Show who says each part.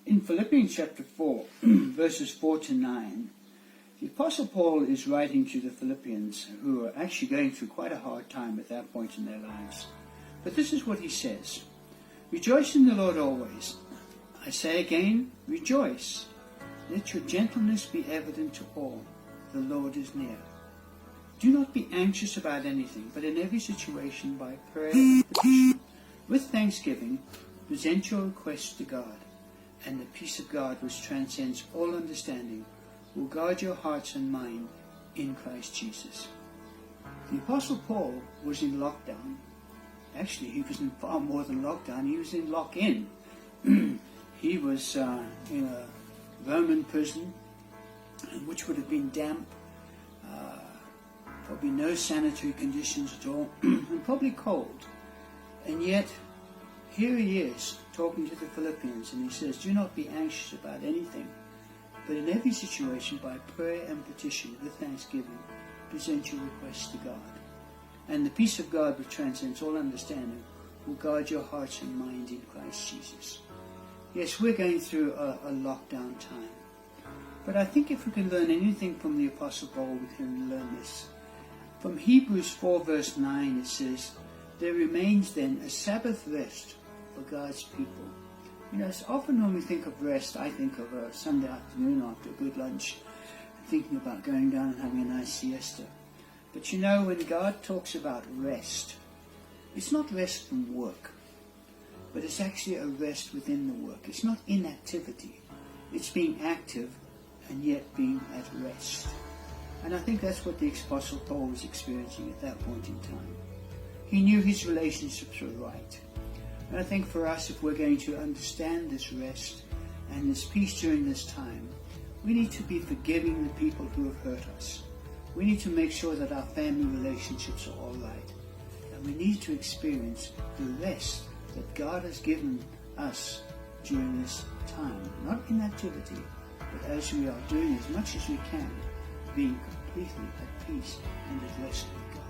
Speaker 1: In Philippians chapter 4, verses 4 to 9, the Apostle Paul is writing to the Philippians, who are actually going through quite a hard time at that point in their lives. But this is what he says: "Rejoice in the Lord always. I say again, rejoice. Let your gentleness be evident to all. The Lord is near. Do not be anxious about anything, but in every situation by prayer and petition, with thanksgiving, present your requests to God, and the peace of God, which transcends all understanding, will guard your hearts and mind in Christ Jesus." The Apostle Paul was in lockdown. Actually, he was in far more than lockdown. He was in lock-in. He was in a Roman prison, which would have been damp, probably no sanitary conditions at all, and probably cold. And yet, here he is talking to the Philippians, and he says, "Do not be anxious about anything, but in every situation by prayer and petition with thanksgiving, present your requests to God. And the peace of God, which transcends all understanding, will guard your hearts and mind in Christ Jesus." Yes, we're going through a lockdown time. But I think if we can learn anything from the Apostle Paul, we can learn this. From Hebrews 4 verse 9 it says, "There remains then a Sabbath rest for God's people." You know, it's often when we think of rest, I think of a Sunday afternoon after a good lunch, thinking about going down and having a nice siesta. But you know, when God talks about rest, it's not rest from work, but it's actually a rest within the work. It's not inactivity. It's being active and yet being at rest. And I think that's what the Apostle Paul was experiencing at that point in time. He knew his relationships were right. And I think for us, if we're going to understand this rest and this peace during this time, we need to be forgiving the people who have hurt us. We need to make sure that our family relationships are all right. And we need to experience the rest that God has given us during this time. Not inactivity, but as we are doing as much as we can, being completely at peace and at rest with God.